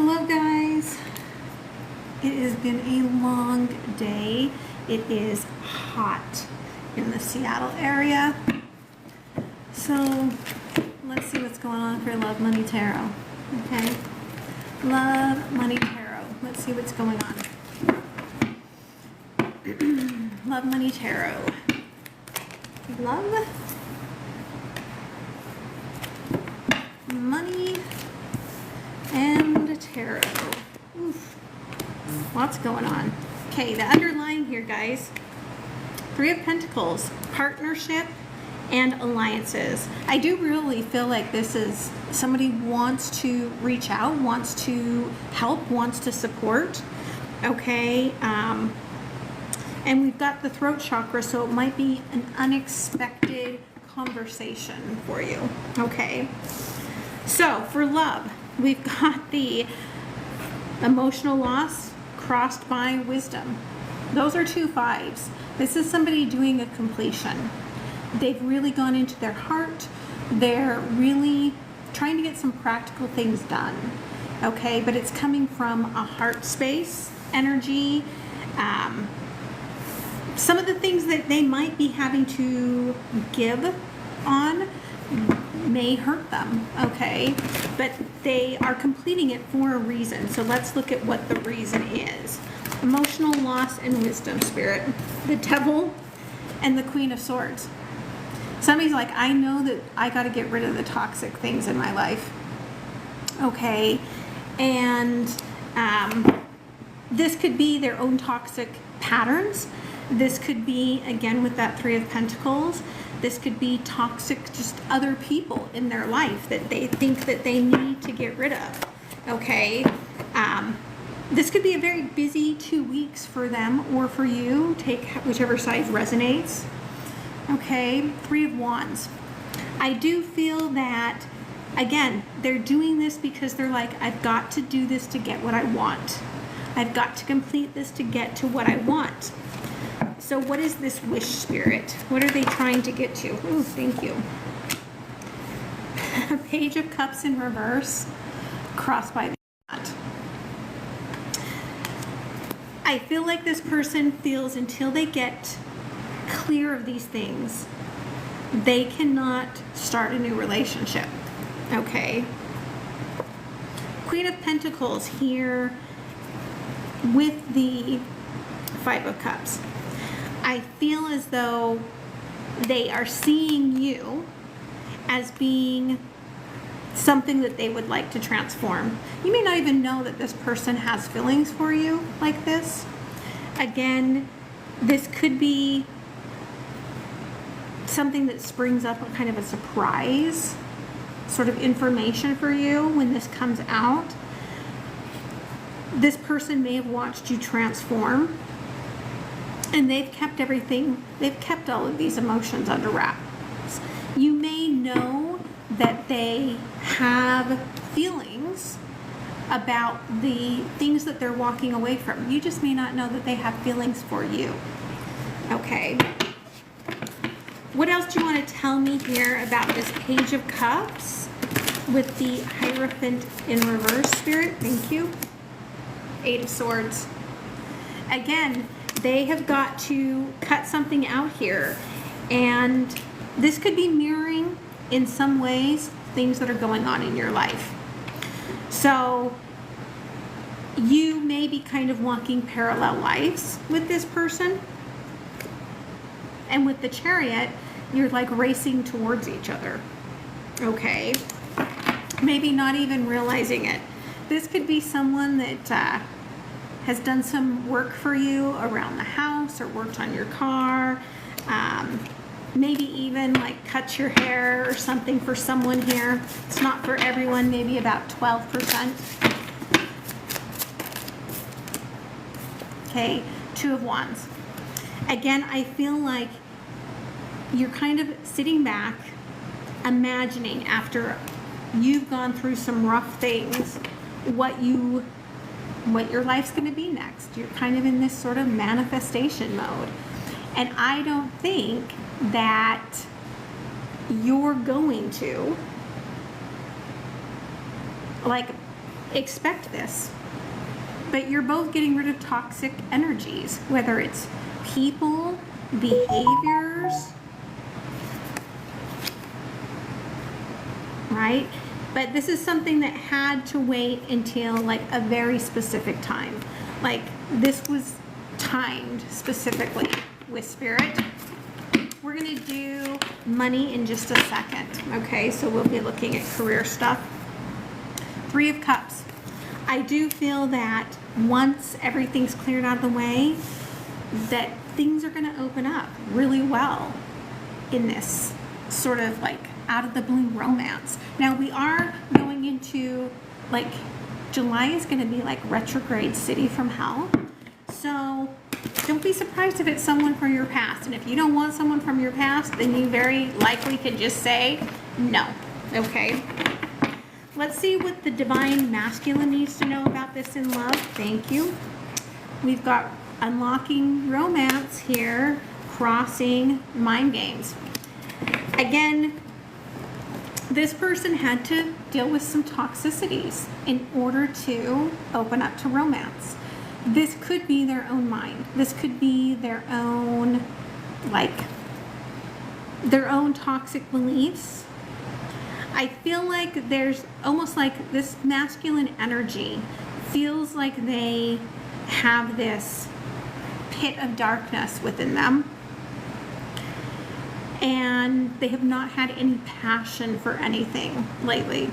Hello guys, it has been a long day. It is hot in the Seattle area. So let's see what's going on for Love Money Tarot. Okay, Love Money Tarot. Let's see what's going on. Love Money Tarot. Love Money and Tarot. Oof. Lots going on. Okay, the underlying here, guys. Three of Pentacles, partnership and alliances. I do really feel like this is somebody wants to reach out, wants to help, wants to support. Okay, and we've got the throat chakra, so it might be an unexpected conversation for you. Okay, so for love, we've got the emotional loss crossed by wisdom. Those are two fives. This is somebody doing a completion. They've really gone into their heart. They're really trying to get some practical things done. Okay, but it's coming from a heart space energy. Some of the things that they might be having to give on may hurt them, okay? But they are completing it for a reason. So let's look at what the reason is. Emotional loss and wisdom, Spirit. The Devil and the Queen of Swords. Somebody's like, I know that I got to get rid of the toxic things in my life. Okay? And this could be their own toxic patterns. This could be, again, with that Three of Pentacles, this could be toxic, just other people in their life that they think that they need to get rid of. Okay? This could be a very busy 2 weeks for them or for you. Take whichever side resonates. Okay? Three of Wands. I do feel that, again, they're doing this because they're like, I've got to do this to get what I want. I've got to complete this to get to what I want. So what is this wish, Spirit? What are they trying to get to? Oh, thank you. A Page of Cups in reverse, crossed by the knot. I feel like this person feels until they get clear of these things, they cannot start a new relationship. Okay? Queen of Pentacles here with the Five of Cups. I feel as though they are seeing you as being something that they would like to transform. You may not even know that this person has feelings for you like this. Again, this could be something that springs up, a kind of a surprise sort of information for you when this comes out. This person may have watched you transform, and they've kept everything, they've kept all of these emotions under wraps. You may know that they have feelings about the things that they're walking away from. You just may not know that they have feelings for you. Okay. What else do you want to tell me here about this Page of Cups with the Hierophant in reverse, Spirit? Thank you. Eight of Swords. Again, they have got to cut something out here, and this could be mirroring in some ways things that are going on in your life. So you may be kind of walking parallel lives with this person, and with the Chariot, you're like racing towards each other. Okay, maybe not even realizing it. This could be someone that has done some work for you around the house or worked on your car, maybe even like cut your hair or something for someone here. It's not for everyone, maybe about 12%. Okay, Two of Wands. Again, I feel like you're kind of sitting back, imagining after you've gone through some rough things, what your life's going to be next. You're kind of in this sort of manifestation mode. And I don't think that you're going to, like, expect this. But you're both getting rid of toxic energies, whether it's people, behaviors, right? But this is something that had to wait until like a very specific time. Like this was timed specifically with Spirit. We're gonna do money in just a second, okay? So we'll be looking at career stuff. 3 of Cups. I do feel that once everything's cleared out of the way, that things are gonna open up really well in this sort of like out of the blue romance. Now we are going into like July is going to be like retrograde city from hell. So don't be surprised if it's someone from your past. And if you don't want someone from your past, then you very likely can just say no. Okay. Let's see what the divine masculine needs to know about this in love. Thank you. We've got unlocking romance here, crossing mind games. Again, this person had to deal with some toxicities in order to open up to romance. This could be their own mind. This could be their own, like, their own toxic beliefs. I feel like there's almost like this masculine energy feels like they have this pit of darkness within them. And they have not had any passion for anything lately.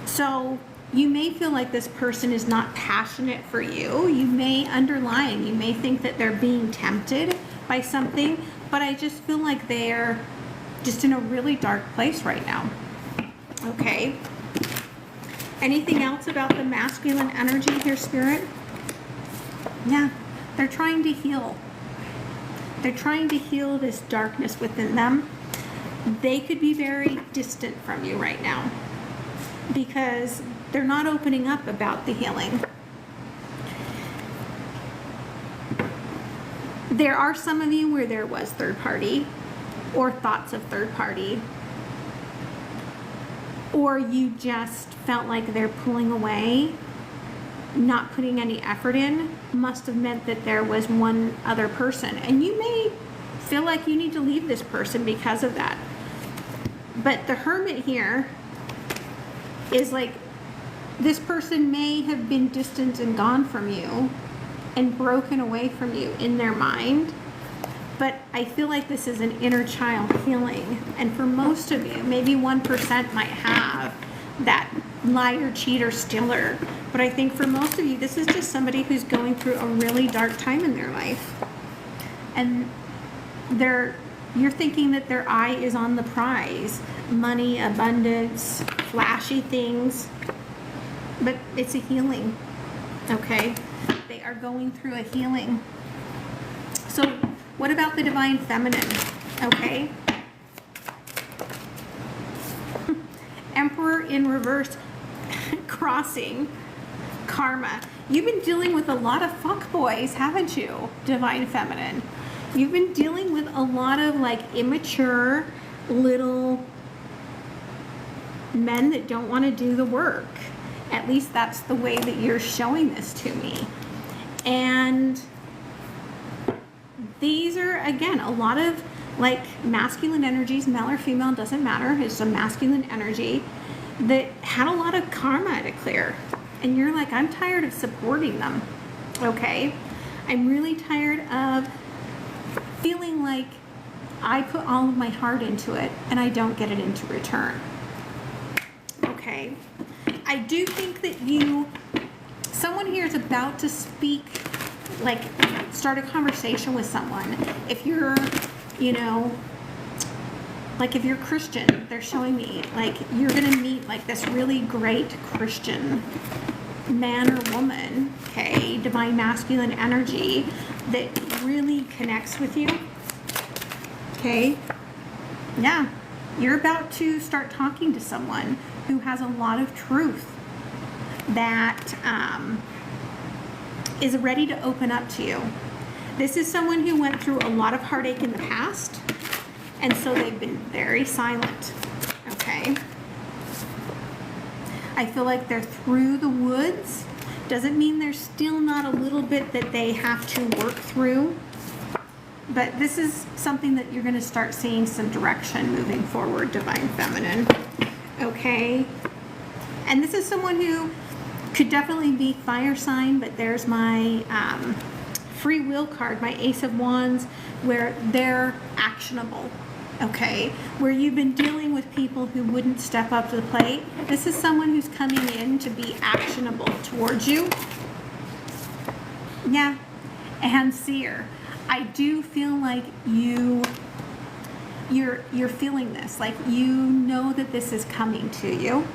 So you may feel like this person is not passionate for you. You may underline, you may think that they're being tempted by something, but I just feel like they're just in a really dark place right now. Okay. Anything else about the masculine energy here, Spirit? Yeah, they're trying to heal. They're trying to heal this darkness within them. They could be very distant from you right now because they're not opening up about the healing. There are some of you where there was third party or thoughts of third party, or you just felt like they're pulling away, not putting any effort in. Must have meant that there was one other person, and you may feel like you need to leave this person because of that. But the Hermit here is like this person may have been distant and gone from you and broken away from you in their mind, but I feel like this is an inner child healing. And for most of you, maybe 1% might have that liar, cheater, stealer. But I think for most of you, this is just somebody who's going through a really dark time in their life. And you're thinking that their eye is on the prize. Money, abundance, flashy things. But it's a healing, okay? They are going through a healing. So what about the divine feminine, okay? Emperor in reverse, crossing karma. You've been dealing with a lot of fuckboys, haven't you, divine feminine? You've been dealing with a lot of like immature little men that don't want to do the work. At least that's the way that you're showing this to me. And these are, again, a lot of like masculine energies, male or female, doesn't matter. It's a masculine energy that had a lot of karma to clear. And you're like, I'm tired of supporting them, okay? I'm really tired of feeling like I put all of my heart into it and I don't get it into return. Okay. I do think that someone here is about to speak, like start a conversation with someone. If you're, like if you're Christian, they're showing me like you're going to meet like this really great Christian man or woman, okay, divine masculine energy that really connects with you. Okay. Yeah. You're about to start talking to someone who has a lot of truth that is ready to open up to you. This is someone who went through a lot of heartache in the past, and so they've been very silent, okay? I feel like they're through the woods. Doesn't mean there's still not a little bit that they have to work through. But this is something that you're going to start seeing some direction moving forward, Divine Feminine. Okay? And this is someone who could definitely be fire sign, but there's my free will card, my Ace of Wands, where they're actionable. Okay? Where you've been dealing with people who wouldn't step up to the plate. This is someone who's coming in to be actionable towards you. Yeah. And Seer. I do feel like you're feeling this, like you know that this is coming to you.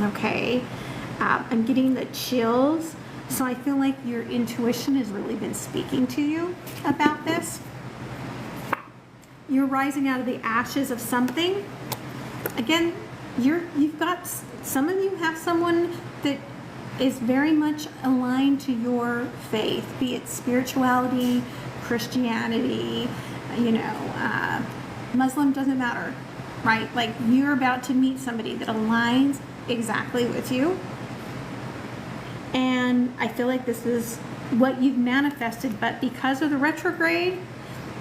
Okay, I'm getting the chills, so I feel like your intuition has really been speaking to you about this. You're rising out of the ashes of something. Again, you've got, some of you have someone that is very much aligned to your faith, be it spirituality, Christianity, Muslim, doesn't matter, right? Like you're about to meet somebody that aligns exactly with you. And I feel like this is what you've manifested, but because of the retrograde,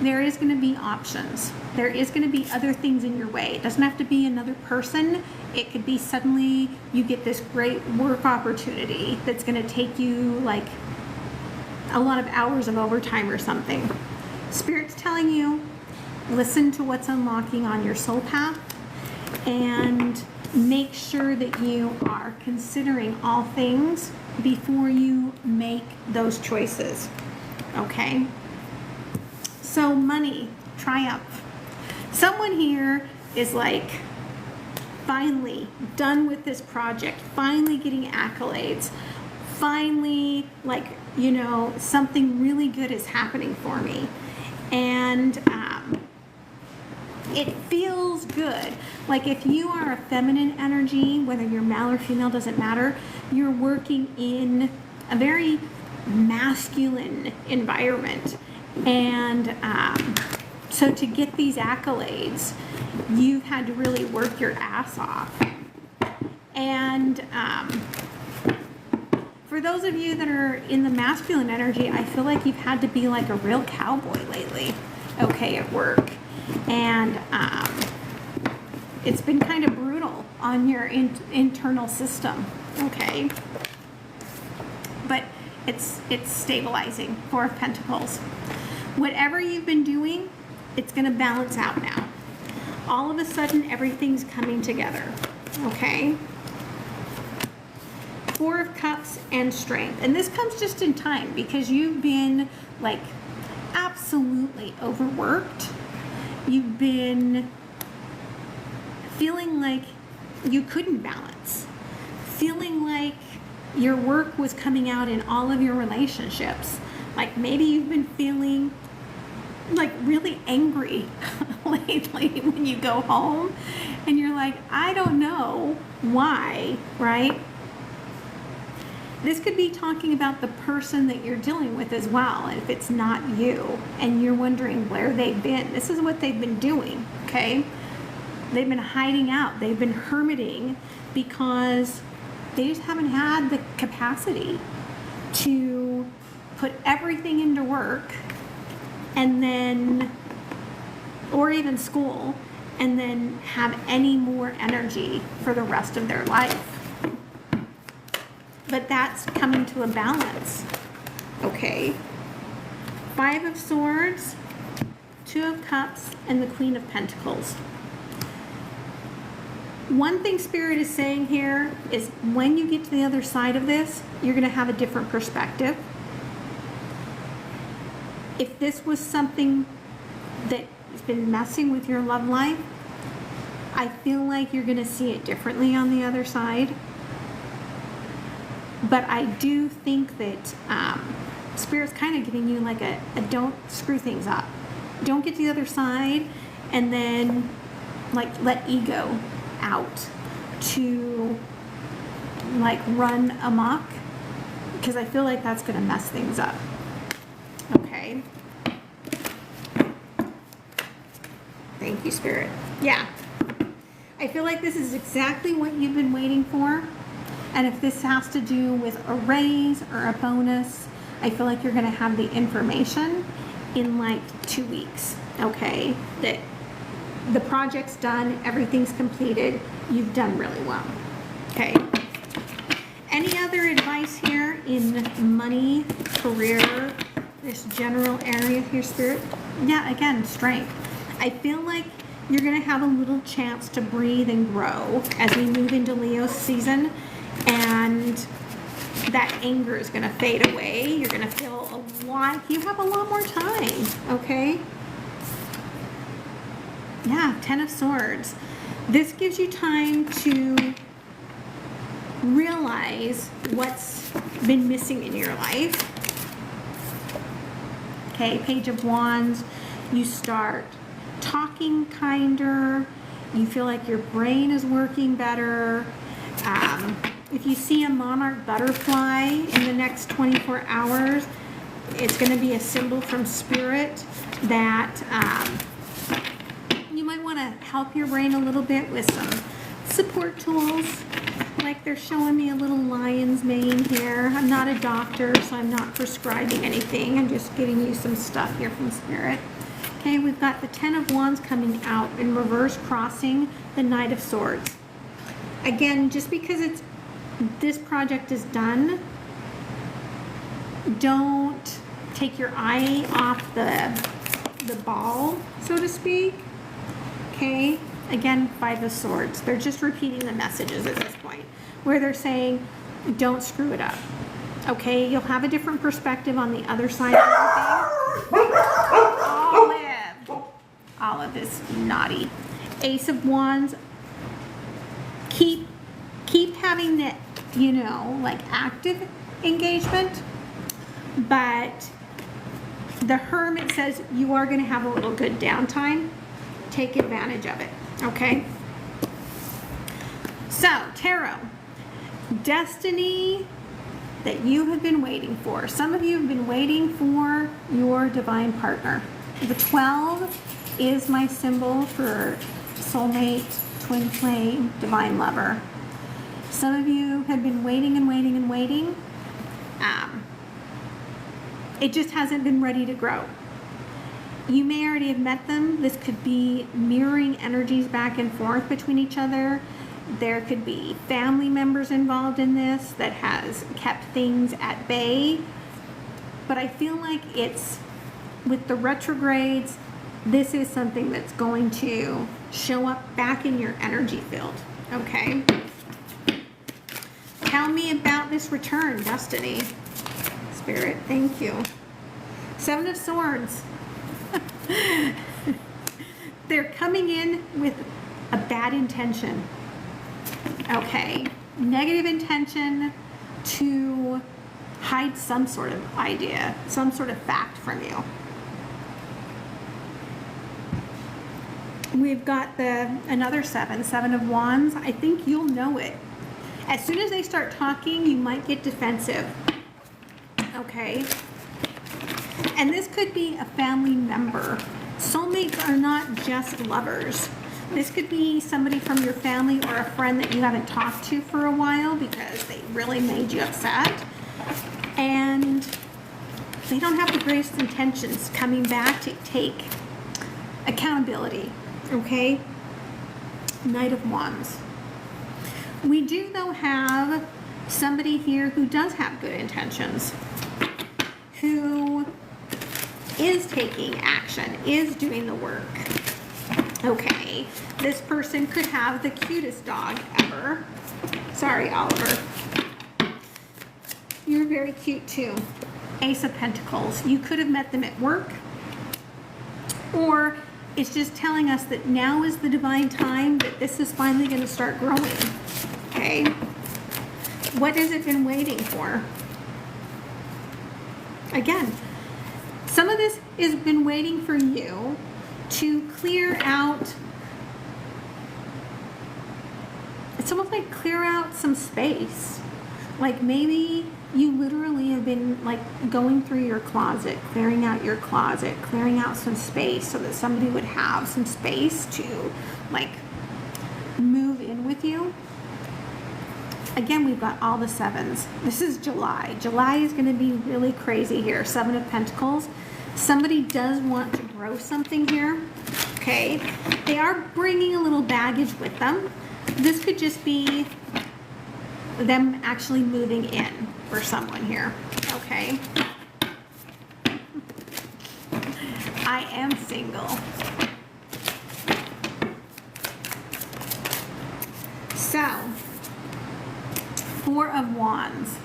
there is going to be options. There is going to be other things in your way. It doesn't have to be another person. It could be suddenly you get this great work opportunity that's going to take you like a lot of hours of overtime or something. Spirit's telling you, listen to what's unlocking on your soul path and make sure that you are considering all things before you make those choices. Okay? So money, triumph. Someone here is like finally done with this project, finally getting accolades, finally like, something really good is happening for me. And it feels good. Like if you are a feminine energy, whether you're male or female, doesn't matter, you're working in a very masculine environment. And so to get these accolades, you've had to really work your ass off. And for those of you that are in the masculine energy, I feel like you've had to be like a real cowboy lately, okay, at work. And it's been kind of brutal on your internal system, okay? But it's stabilizing. Four of Pentacles. Whatever you've been doing, it's going to balance out now. All of a sudden, everything's coming together, okay? Four of Cups and Strength. And this comes just in time because you've been, like, absolutely overworked. You've been feeling like you couldn't balance. Feeling like your work was coming out in all of your relationships. Like maybe you've been feeling like really angry lately when you go home and you're like, I don't know why, right? This could be talking about the person that you're dealing with as well. And if it's not you and you're wondering where they've been, this is what they've been doing, okay? They've been hiding out. They've been hermiting because they just haven't had the capacity to put everything into work and then, or even school, and then have any more energy for the rest of their life. But that's coming to a balance, okay? Five of Swords, Two of Cups, and the Queen of Pentacles. One thing Spirit is saying here is when you get to the other side of this, you're going to have a different perspective. If this was something that has been messing with your love life, I feel like you're going to see it differently on the other side. But I do think that Spirit's kind of giving you like a don't screw things up. Don't get to the other side and then like let ego out to like run amok, because I feel like that's going to mess things up. Okay. Thank you, Spirit. Yeah. I feel like this is exactly what you've been waiting for. And if this has to do with a raise or a bonus, I feel like you're going to have the information in like 2 weeks, okay? That the project's done, everything's completed, you've done really well, okay? Any other advice here in money, career, this general area here, Spirit? Yeah, again, strength. I feel like you're going to have a little chance to breathe and grow as we move into Leo's season, and that anger is going to fade away. You're going to feel you have a lot more time, okay? Yeah, 10 of Swords. This gives you time to realize what's been missing in your life. Okay, Page of Wands. You start talking kinder. You feel like your brain is working better. If you see a monarch butterfly in the next 24 hours, it's going to be a symbol from Spirit that you might want to help your brain a little bit with some support tools. Like they're showing me a little lion's mane here. I'm not a doctor, so I'm not prescribing anything. I'm just giving you some stuff here from Spirit. Okay, we've got the 10 of Wands coming out in reverse, crossing the Knight of Swords. Again, just because this project is done, don't take your eye off the ball, so to speak. Okay, again, 5 of Swords. They're just repeating the messages at this point, where they're saying, don't screw it up. Okay, you'll have a different perspective on the other side of everything. Olive is naughty. Ace of Wands. Keep having the, like active engagement, but the Hermit says you are going to have a little good downtime. Take advantage of it, okay? So, Tarot, destiny that you have been waiting for. Some of you have been waiting for your divine partner. The 12 is my symbol for soulmate, twin flame, divine lover. Some of you have been waiting and waiting and waiting. It just hasn't been ready to grow. You may already have met them. This could be mirroring energies back and forth between each other. There could be family members involved in this that has kept things at bay. But I feel like it's, with the retrogrades, this is something that's going to show up back in your energy field, okay? Tell me about this return, Destiny. Spirit, thank you. 7 of Swords. They're coming in with a bad intention, okay? Negative intention to hide some sort of idea, some sort of fact from you. We've got another 7 of Wands. I think you'll know it. As soon as they start talking, you might get defensive. Okay? And this could be a family member. Soulmates are not just lovers. This could be somebody from your family or a friend that you haven't talked to for a while because they really made you upset. And they don't have the greatest intentions coming back to take accountability. Okay? Knight of Wands. We do, though, have somebody here who does have good intentions, who is taking action, is doing the work. Okay, this person could have the cutest dog ever. Sorry, Oliver. You're very cute, too. Ace of Pentacles. You could have met them at work, or it's just telling us that now is the divine time that this is finally going to start growing. Okay? What has it been waiting for? Again, some of this has been waiting for you to clear out. It's almost like clear out some space. Like maybe you literally have been like going through your closet, clearing out your closet, clearing out some space so that somebody would have some space to like move in with you. Again, we've got all the 7s. This is July. July is going to be really crazy here. 7 of Pentacles. Somebody does want to grow something here. Okay. They are bringing a little baggage with them. This could just be them actually moving in for someone here. Okay. I am single. So, 4 of Wands.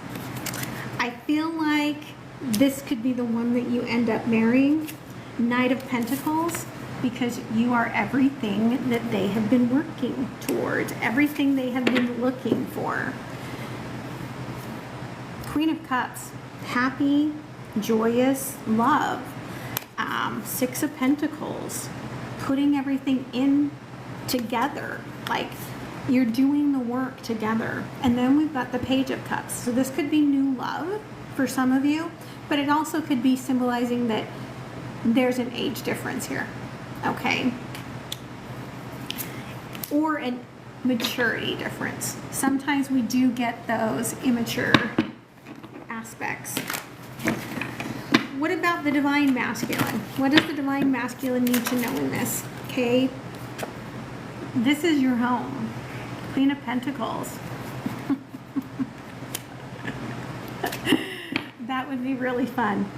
I feel like this could be the one that you end up marrying. Knight of Pentacles, because you are everything that they have been working towards, everything they have been looking for. Queen of Cups, happy, joyous, love. 6 of Pentacles, putting everything in together, like you're doing the work together. And then we've got the Page of Cups. So this could be new love for some of you, but it also could be symbolizing that there's an age difference here, okay? Or a maturity difference. Sometimes we do get those immature aspects. What about the Divine Masculine? What does the Divine Masculine need to know in this? Okay, this is your home. Queen of Pentacles. That would be really fun.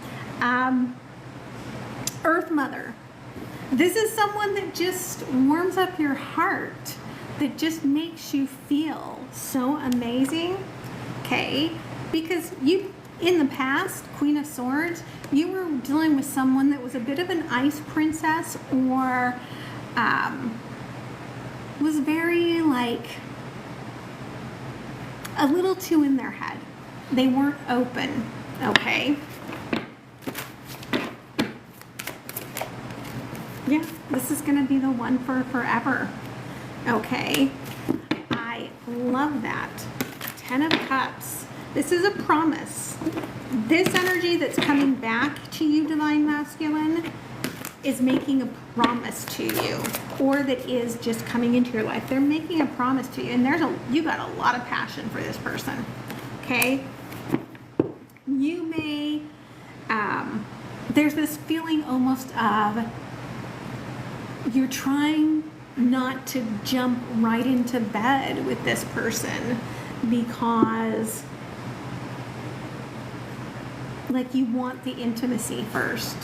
Earth Mother. This is someone that just warms up your heart, that just makes you feel so amazing. Okay, because you, in the past, Queen of Swords, you were dealing with someone that was a bit of an ice princess, or was very like a little too in their head. They weren't open, okay? Yeah, this is going to be the one for forever, okay? I love that. 10 of Cups. This is a promise. This energy that's coming back to you, Divine Masculine, is making a promise to you, or that is just coming into your life. They're making a promise to you, and you got a lot of passion for this person, okay? You may, there's this feeling almost of you're trying not to jump right into bed with this person because like you want the intimacy first,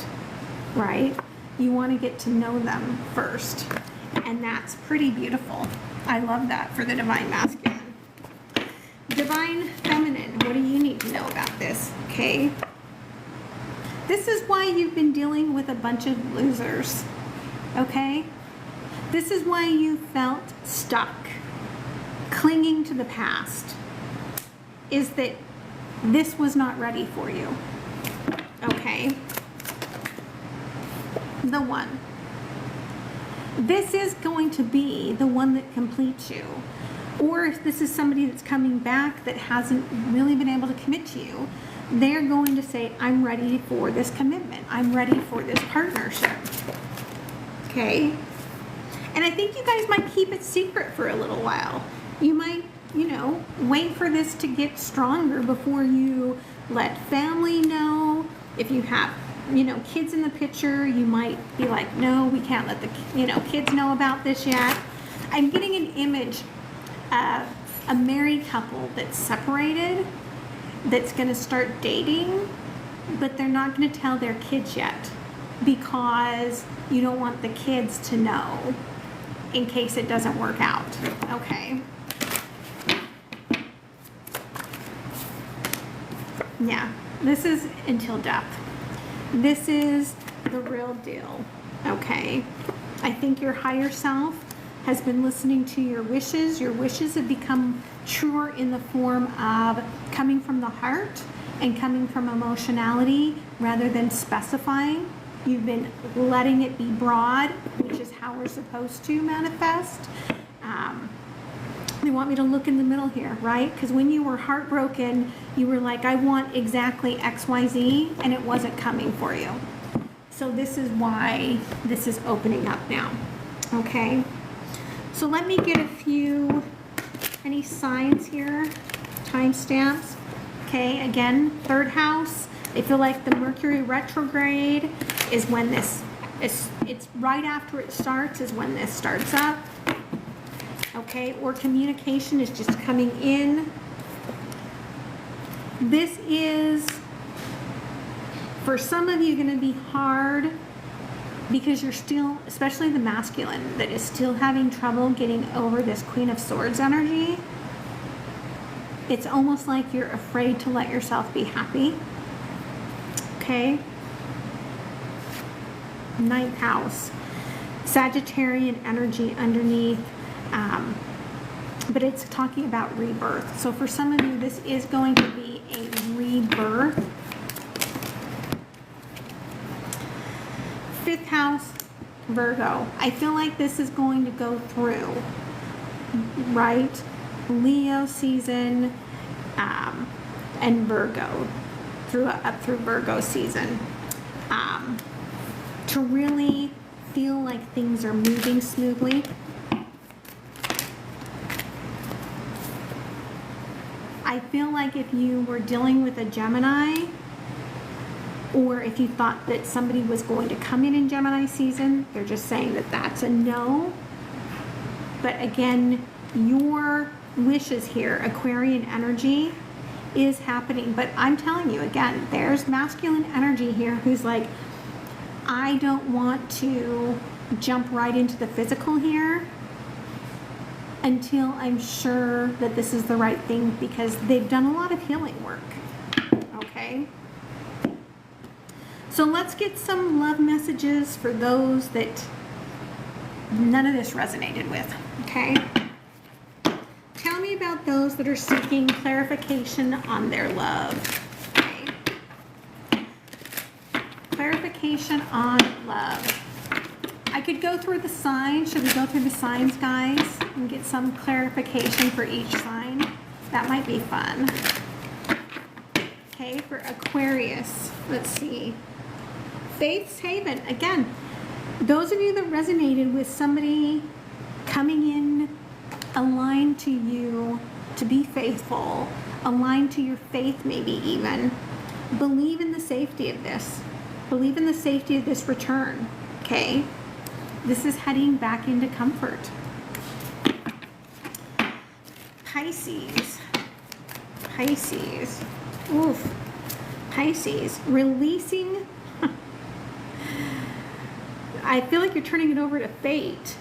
right? You want to get to know them first, and that's pretty beautiful. I love that for the Divine Masculine. Divine Feminine, what do you need to know about this? Okay, this is why you've been dealing with a bunch of losers, okay? This is why you felt stuck, clinging to the past, is that this was not ready for you, okay? The one. This is going to be the one that completes you. Or if this is somebody that's coming back that hasn't really been able to commit to you, they're going to say, I'm ready for this commitment. I'm ready for this partnership. Okay? And I think you guys might keep it secret for a little while. You might, wait for this to get stronger before you let family know. If you have kids in the picture, you might be like, no, we can't let the, kids know about this yet. I'm getting an image of a married couple that's separated, that's going to start dating, but they're not going to tell their kids yet because you don't want the kids to know in case it doesn't work out, okay? Yeah, this is until death. This is the real deal, okay? I think your higher self has been listening to your wishes. Your wishes have become truer in the form of coming from the heart and coming from emotionality rather than specifying. You've been letting it be broad, which is how we're supposed to manifest. They want me to look in the middle here, right? Because when you were heartbroken, you were like, I want exactly X, Y, Z, and it wasn't coming for you. So this is why this is opening up now, okay? So let me get any signs here, timestamps. Okay, again, third house. I feel like the Mercury retrograde is when this is, it's right after it starts is when this starts up. Okay, or communication is just coming in. This is, for some of you, going to be hard because you're still, especially the masculine, that is still having trouble getting over this Queen of Swords energy. It's almost like you're afraid to let yourself be happy. Okay? Ninth house. Sagittarian energy underneath. But it's talking about rebirth. So for some of you, this is going to be a rebirth. Fifth house, Virgo. I feel like this is going to go through, right? Leo season and Virgo, up through Virgo season. To really feel like things are moving smoothly. I feel like if you were dealing with a Gemini, or if you thought that somebody was going to come in Gemini season, they're just saying that that's a no. But again, your wishes here, Aquarian energy, is happening. But I'm telling you, again, there's masculine energy here who's like, I don't want to jump right into the physical here until I'm sure that this is the right thing, because they've done a lot of healing work. Okay? So let's get some love messages for those that none of this resonated with. Okay? Tell me about those that are seeking clarification on their love. Okay? Clarification on love. I could go through the signs. Should we go through the signs, guys, and get some clarification for each sign? That might be fun. Okay, for Aquarius, let's see. Faith's Haven. Again, those of you that resonated with somebody coming in aligned to you to be faithful, aligned to your faith maybe even, believe in the safety of this. Believe in the safety of this return, okay? This is heading back into comfort. Pisces. Pisces. Oof. Pisces. Releasing. I feel like you're turning it over to fate.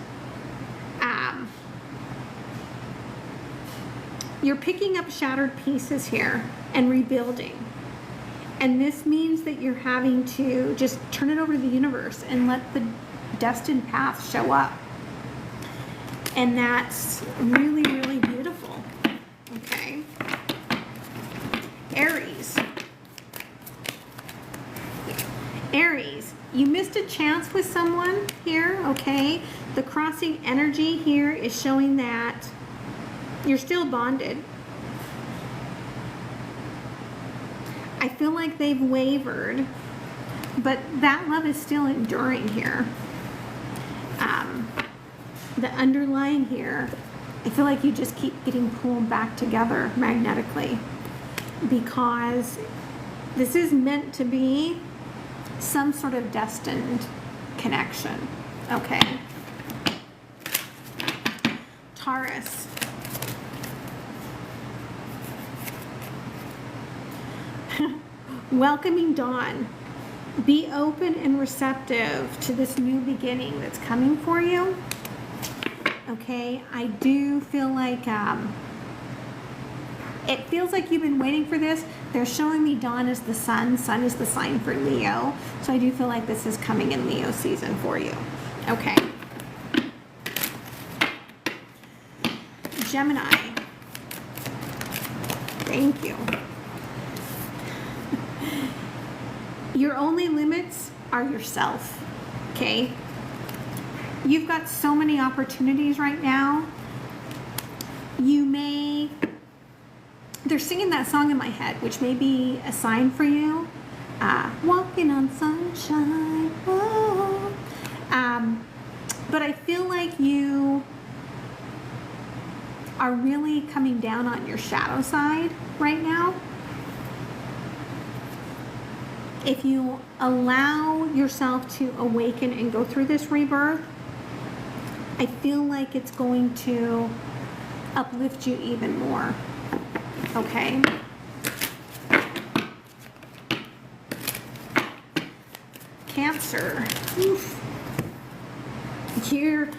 You're picking up shattered pieces here and rebuilding. And this means that you're having to just turn it over to the universe and let the destined path show up. And that's really, really beautiful. Okay. Aries. Aries, you missed a chance with someone here, okay? The crossing energy here is showing that you're still bonded. I feel like they've wavered, but that love is still enduring here. The underlying here, I feel like you just keep getting pulled back together magnetically, because this is meant to be some sort of destined connection. Okay. Taurus. Welcoming dawn. Be open and receptive to this new beginning that's coming for you. Okay, I do feel like it feels like you've been waiting for this. They're showing me dawn is the sun. Sun is the sign for Leo. So I do feel like this is coming in Leo season for you. Okay. Gemini. Thank you. Your only limits are yourself, okay? You've got so many opportunities right now. They're singing that song in my head, which may be a sign for you. Walking on sunshine. Oh. But I feel like you are really coming down on your shadow side right now. If you allow yourself to awaken and go through this rebirth, I feel like it's going to uplift you even more. Okay? Cancer. Oof. You're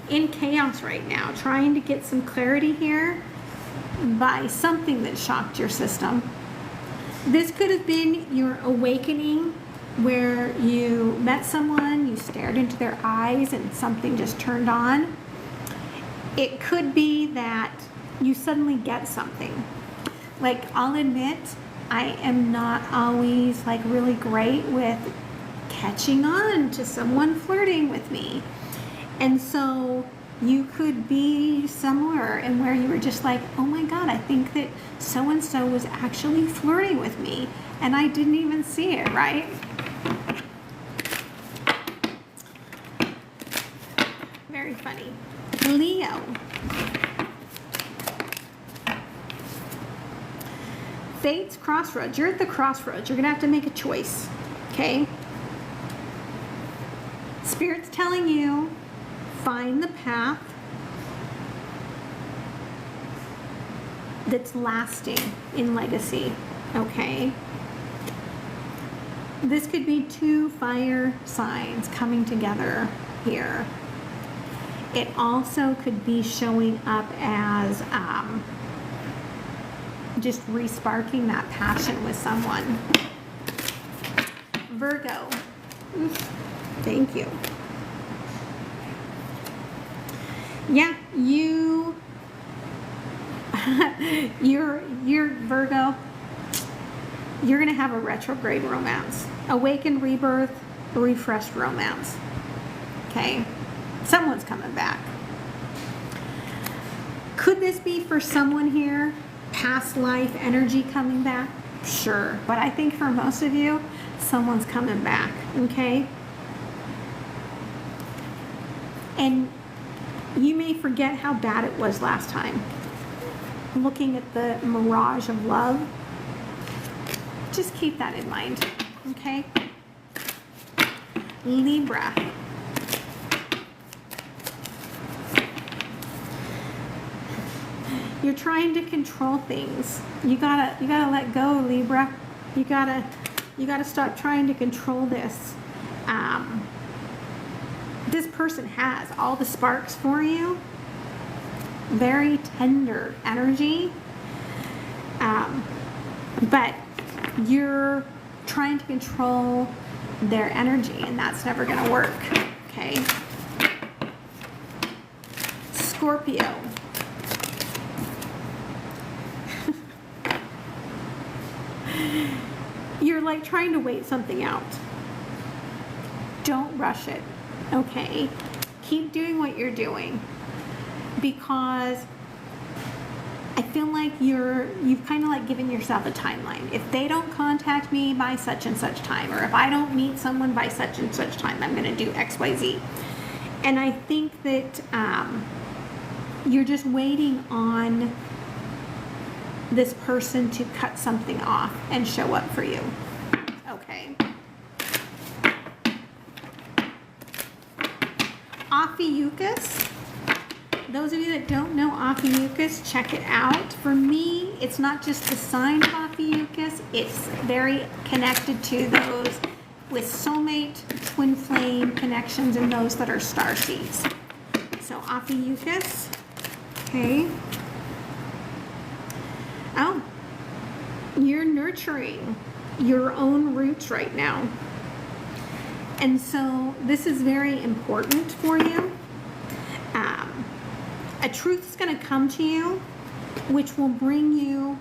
in chaos right now, trying to get some clarity here by something that shocked your system. This could have been your awakening, where you met someone, you stared into their eyes, and something just turned on. It could be that you suddenly get something. Like, I'll admit, I am not always like really great with catching on to someone flirting with me. And so you could be somewhere and where you were just like, oh my God, I think that so-and-so was actually flirting with me and I didn't even see it, right? Very funny. Leo. Fate's crossroads. You're at the crossroads. You're going to have to make a choice, okay? Spirit's telling you, find the path that's lasting in legacy, okay? This could be two fire signs coming together here. It also could be showing up as just re-sparking that passion with someone. Virgo. Thank you. Yeah, you're Virgo. You're going to have a retrograde romance. Awakened rebirth, refreshed romance. Okay? Someone's coming back. Could this be for someone here? Past life energy coming back? Sure. But I think for most of you, someone's coming back. Okay? And you may forget how bad it was last time. Looking at the mirage of love. Just keep that in mind. Okay? Libra. You're trying to control things. You gotta let go, Libra. You gotta stop trying to control this. This person has all the sparks for you. Very tender energy. But you're trying to control their energy, and that's never going to work. Okay? Scorpio. You're like trying to wait something out. Don't rush it. Okay? Keep doing what you're doing, because I feel like you've kind of like given yourself a timeline. If they don't contact me by such and such time, or if I don't meet someone by such and such time, I'm going to do X, Y, Z. And I think that you're just waiting on this person to cut something off and show up for you. Okay. Ophiuchus. Those of you that don't know Ophiuchus, check it out. For me, it's not just the sign of Ophiuchus, it's very connected to those with soulmate, twin flame connections, and those that are starseeds. So Ophiuchus, okay. Oh, you're nurturing your own roots right now. And so this is very important for you. A truth is going to come to you, which will bring you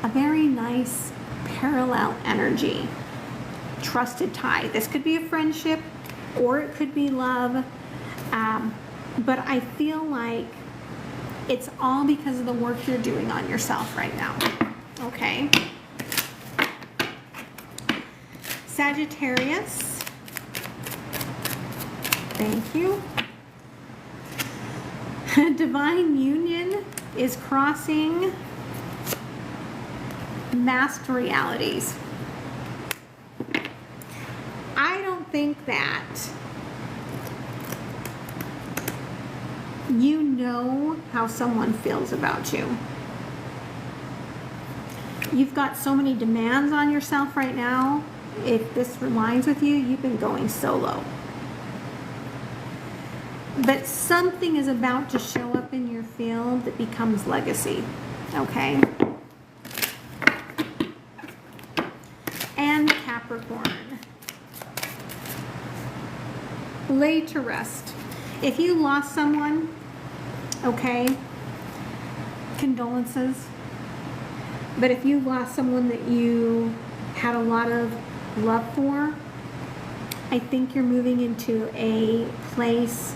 a very nice parallel energy. Trusted tie. This could be a friendship, or it could be love. But I feel like it's all because of the work you're doing on yourself right now. Okay? Sagittarius. Thank you. Divine union. is crossing masked realities. I don't think that you know how someone feels about you. You've got so many demands on yourself right now. If this aligns with you, you've been going solo. But something is about to show up in your field that becomes legacy, okay? And Capricorn. Lay to rest. If you lost someone, okay, condolences. But if you lost someone that you had a lot of love for, I think you're moving into a place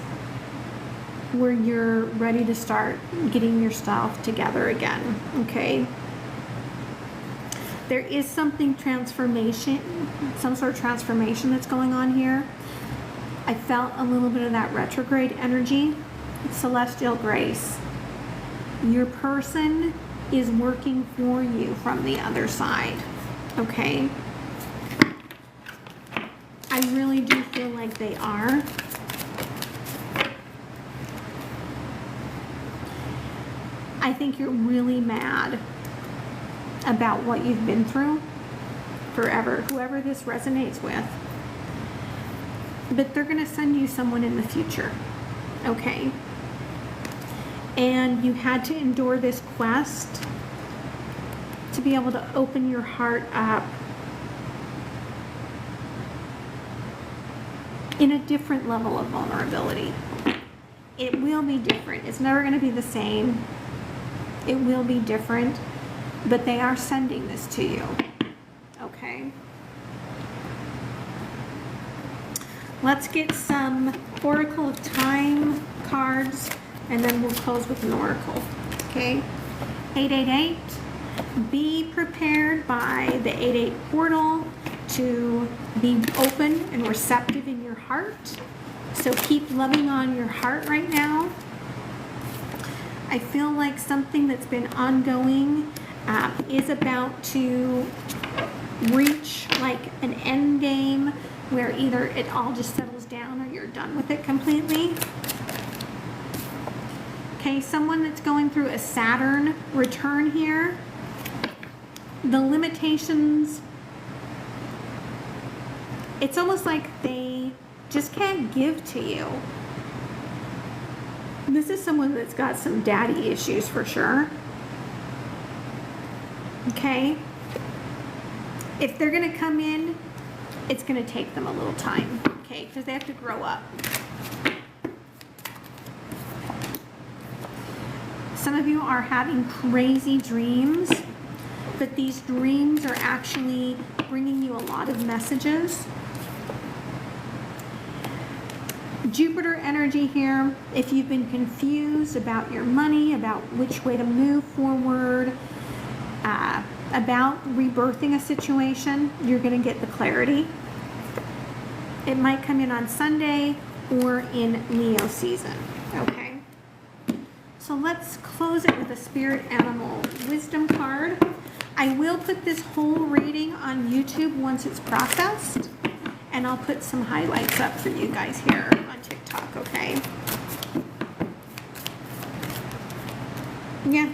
where you're ready to start getting yourself together again, okay? There is something transformation, some sort of transformation that's going on here. I felt a little bit of that retrograde energy. Celestial grace. Your person is working for you from the other side, okay? I really do feel like they are. I think you're really mad about what you've been through forever, whoever this resonates with. But they're going to send you someone in the future, okay? And you had to endure this quest to be able to open your heart up in a different level of vulnerability. It will be different. It's never going to be the same. It will be different, but they are sending this to you, okay? Let's get some Oracle of Time cards, and then we'll close with an oracle, okay? 888, be prepared by the 88 portal to be open and receptive in your heart. So keep loving on your heart right now. I feel like something that's been ongoing is about to reach like an end game where either it all just settles down or you're done with it completely. Okay, someone that's going through a Saturn return here. The limitations, it's almost like they just can't give to you. This is someone that's got some daddy issues for sure. Okay? If they're going to come in, it's going to take them a little time. Okay? Because they have to grow up. Some of you are having crazy dreams, but these dreams are actually bringing you a lot of messages. Jupiter energy here. If you've been confused about your money, about which way to move forward, about rebirthing a situation, you're going to get the clarity. It might come in on Sunday or in Leo season. Okay? So let's close it with a spirit animal wisdom card. I will put this whole reading on YouTube once it's processed, and I'll put some highlights up for you guys here on TikTok, okay? Yeah.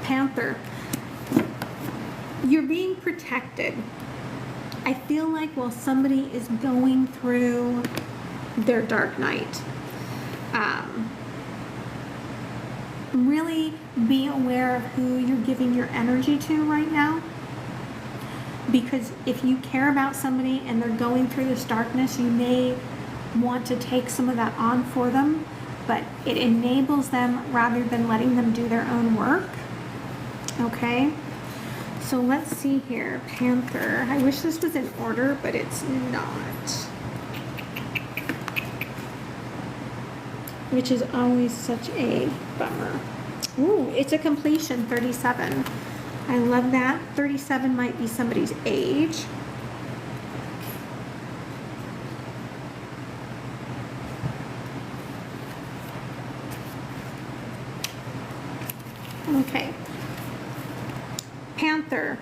Panther. You're being protected. I feel like while somebody is going through their dark night, really be aware of who you're giving your energy to right now. Because if you care about somebody and they're going through this darkness, you may want to take some of that on for them, but it enables them rather than letting them do their own work. Okay? So let's see here. Panther. I wish this was in order, but it's not. Which is always such a bummer. Ooh, it's a completion, 37. I love that. 37 might be somebody's age. Panther.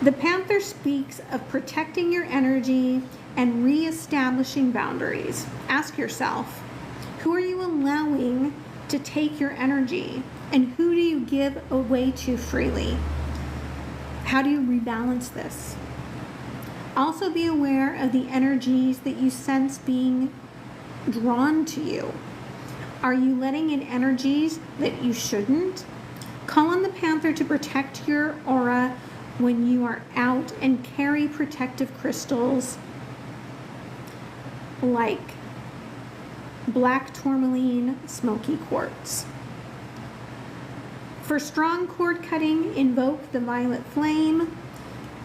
The Panther speaks of protecting your energy and reestablishing boundaries. Ask yourself, who are you allowing to take your energy, and who do you give away to freely? How do you rebalance this? Also be aware of the energies that you sense being drawn to you. Are you letting in energies that you shouldn't? Call on the Panther to protect your aura when you are out, and carry protective crystals like black tourmaline, smoky quartz. For strong cord cutting, invoke the violet flame.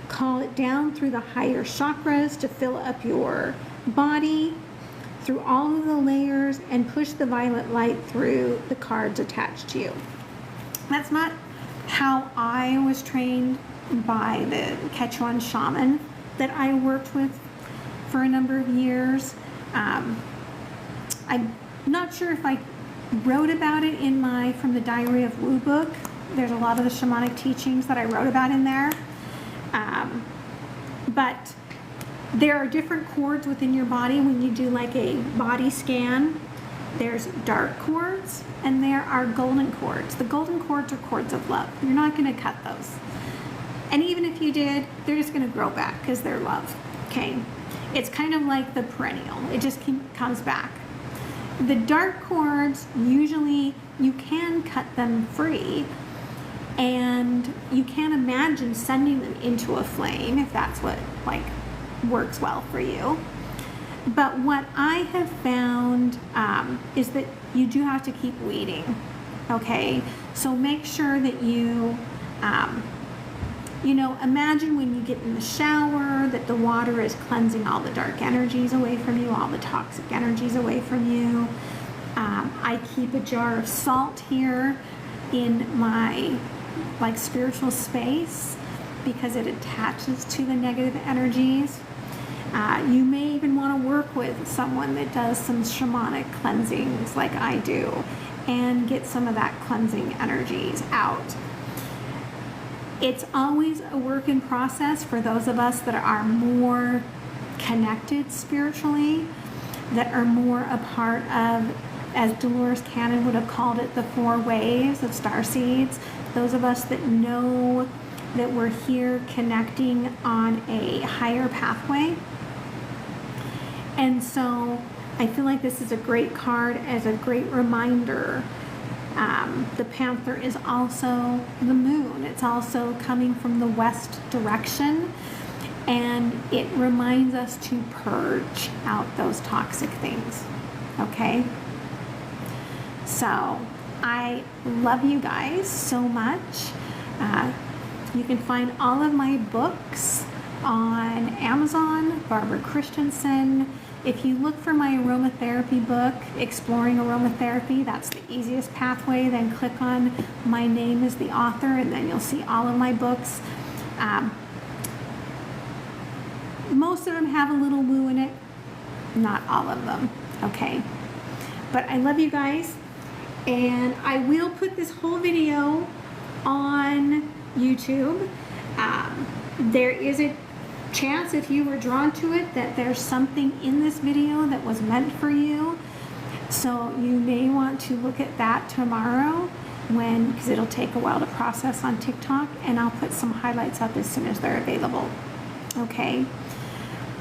Call it down through the higher chakras to fill up your body, through all of the layers, and push the violet light through the cards attached to you. That's not how I was trained by the Quechuan shaman that I worked with for a number of years. I'm not sure if I wrote about it in my From the Diary of Wu book. There's a lot of the shamanic teachings that I wrote about in there. But there are different cords within your body when you do like a body scan. There's dark cords and there are golden cords. The golden cords are cords of love. You're not going to cut those. And even if you did, they're just going to grow back because they're love. Okay? It's kind of like the perennial. It just comes back. The dark cords, usually you can cut them free, and you can't imagine sending them into a flame if that's what works well for you. But what I have found is that you do have to keep weeding. Okay, so make sure that you imagine when you get in the shower that the water is cleansing all the dark energies away from you, all the toxic energies away from you. I keep a jar of salt here in my spiritual space because it attaches to the negative energies. You may even want to work with someone that does some shamanic cleansings like I do and get some of that cleansing energies out. It's always a work in process for those of us that are more connected spiritually, that are more a part of, as Dolores Cannon would have called it, the 4 waves of starseeds. Those of us that know that we're here connecting on a higher pathway. And so I feel like this is a great card as a great reminder. The Panther is also the moon. It's also coming from the west direction, and it reminds us to purge out those toxic things. Okay? So I love you guys so much. You can find all of my books on Amazon, Barbara Christensen. If you look for my aromatherapy book, Exploring Aromatherapy, that's the easiest pathway. Then click on my name as the author, and then you'll see all of my books. Most of them have a little woo in it, not all of them, okay? But I love you guys, and I will put this whole video on YouTube. There is a chance, if you were drawn to it, that there's something in this video that was meant for you. So you may want to look at that tomorrow, because it'll take a while to process on TikTok, and I'll put some highlights up as soon as they're available. Okay?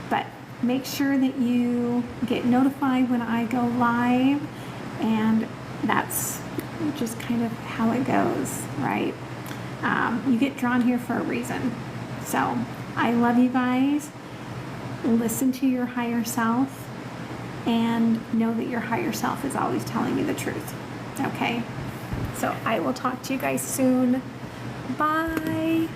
But make sure that you get notified when I go live, and that's just kind of how it goes, right? You get drawn here for a reason. So I love you guys. Listen to your higher self, and know that your higher self is always telling you the truth. Okay? So I will talk to you guys soon. Bye.